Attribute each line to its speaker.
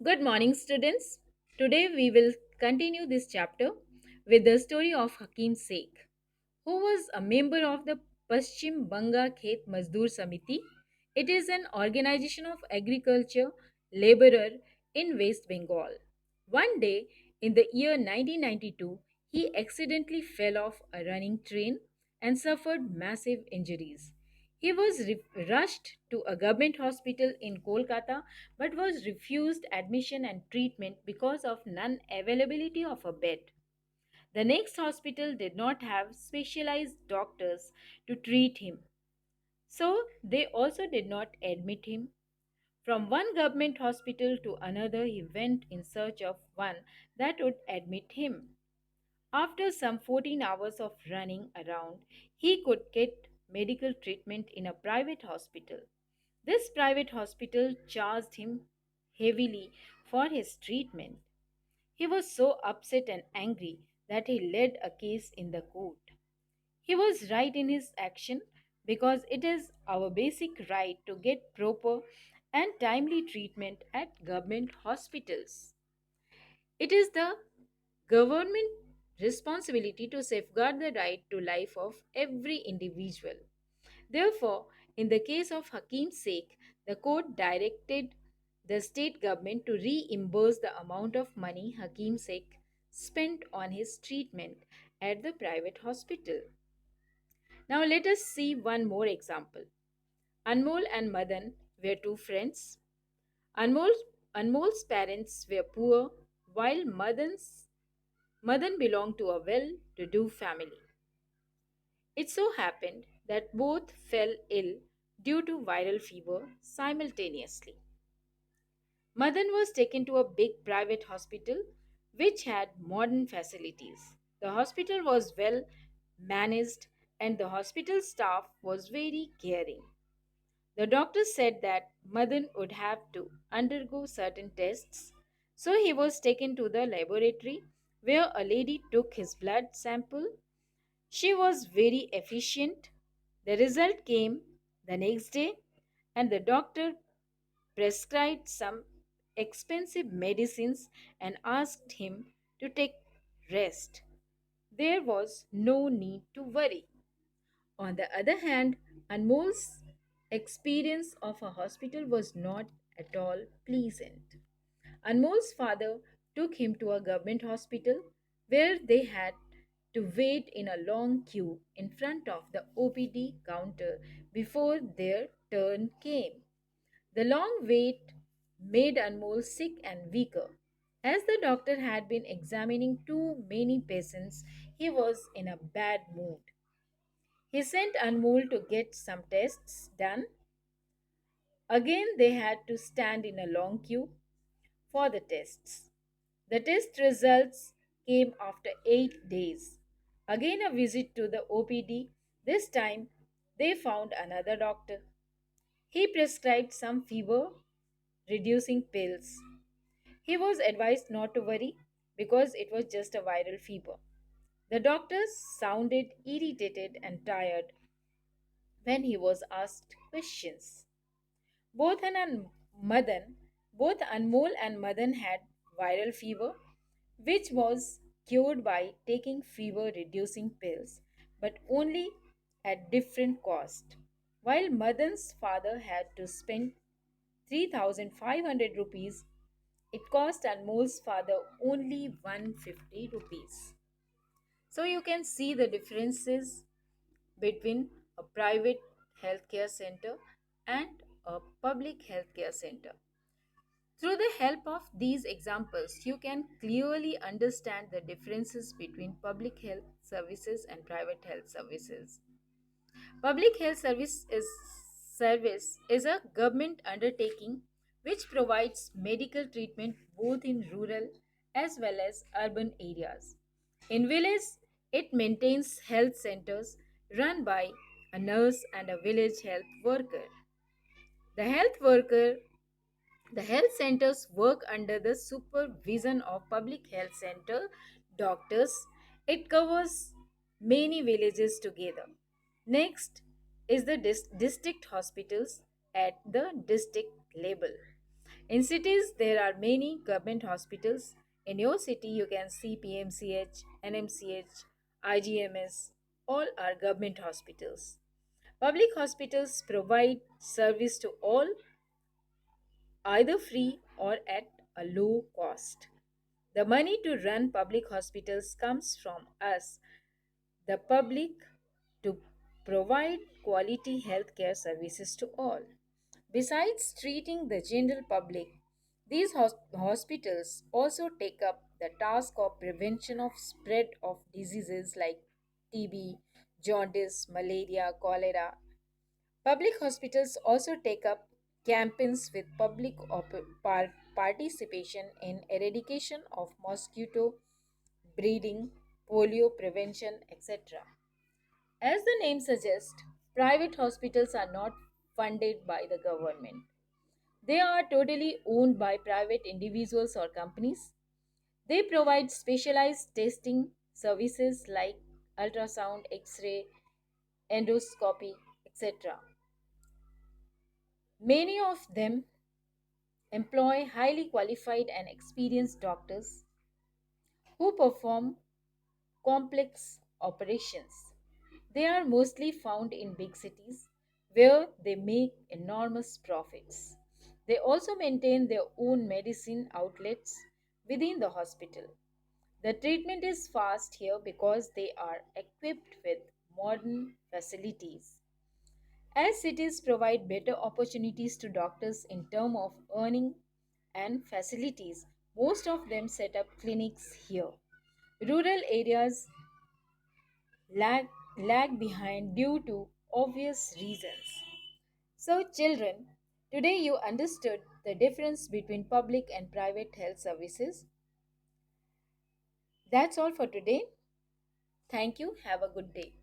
Speaker 1: Good morning, students. Today we will continue this chapter with the story of Hakim Sheikh, who was a member of the Paschim Banga Khet Mazdoor Samiti. It is an organization of agriculture laborer in West Bengal. One day in the year 1992, he accidentally fell off a running train and suffered massive injuries. He was rushed to a government hospital in Kolkata but was refused admission and treatment because of non availability of a bed. The next hospital did not have specialized doctors to treat him, so they also did not admit him. From one government hospital to another, he went in search of one that would admit him. After some 14 hours of running around, he could get medical treatment in a private hospital. This private hospital charged him heavily for his treatment. He was so upset and angry that he led a case in the court. He was right in his action because it is our basic right to get proper and timely treatment at government hospitals. It is the government responsibility to safeguard the right to life of every individual. Therefore, in the case of Hakim Sheikh, the court directed the state government to reimburse the amount of money Hakim Sheikh spent on his treatment at the private hospital. Now let us see one more example. Anmol and Madan were two friends. Anmol, Anmol's parents were poor while Madan belonged to a well to do family. It so happened that both fell ill due to viral fever simultaneously. Madan was taken to a big private hospital which had modern facilities. The hospital was well managed and the hospital staff was very caring. The doctor said that Madan would have to undergo certain tests, so he was taken to the laboratory where a lady took his blood sample. She was very efficient. The result came the next day, and the doctor prescribed some expensive medicines and asked him to take rest. There was no need to worry. On the other hand, Anmol's experience of a hospital was not at all pleasant. Anmol's father took him to a government hospital where they had to wait in a long queue in front of the OPD counter before their turn came. The long wait made Anmol sick and weaker. As the doctor had been examining too many patients, he was in a bad mood. He sent Anmol to get some tests done. Again, they had to stand in a long queue for the tests. The test results came after 8 days. Again, a visit to the OPD. This time, they found another doctor. He prescribed some fever reducing pills. He was advised not to worry because it was just a viral fever. The doctor sounded irritated and tired when he was asked questions. Both An and Madan, both Anmol and Madan had viral fever, which was cured by taking fever reducing pills, but only at different cost. While Madan's father had to spend 3,500 rupees, it cost Anmol's father only 150 rupees. So you can see the differences between a private healthcare center and a public healthcare center. Through the help of these examples, you can clearly understand the differences between public health services and private health services. Public health service is a government undertaking which provides medical treatment both in rural as well as urban areas. In villages, it maintains health centers run by a nurse and a village health worker. The health worker the health centers work under the supervision of public health center doctors. It covers many villages together. Next is the district hospitals at the district level. In cities, there are many government hospitals. In your city, you can see PMCH, NMCH, IGMS, all are government hospitals. Public hospitals provide service to all, either free or at a low cost. The money to run public hospitals comes from us, the public, to provide quality healthcare services to all. Besides treating the general public, these hospitals also take up the task of prevention of spread of diseases like TB, jaundice, malaria, cholera. Public hospitals also take up campaigns with public participation in eradication of mosquito breeding, polio prevention, etc. As the name suggests, private hospitals are not funded by the government. They are totally owned by private individuals or companies. They provide specialized testing services like ultrasound, x ray, endoscopy, etc. Many of them employ highly qualified and experienced doctors who perform complex operations. They are mostly found in big cities where they make enormous profits. They also maintain their own medicine outlets within the hospital. The treatment is fast here because they are equipped with modern facilities. As cities provide better opportunities to doctors in terms of earning and facilities, most of them set up clinics here. Rural areas lag, lag behind due to obvious reasons. So, children, today you understood the difference between public and private health services. That's all for today. Thank you. Have a good day.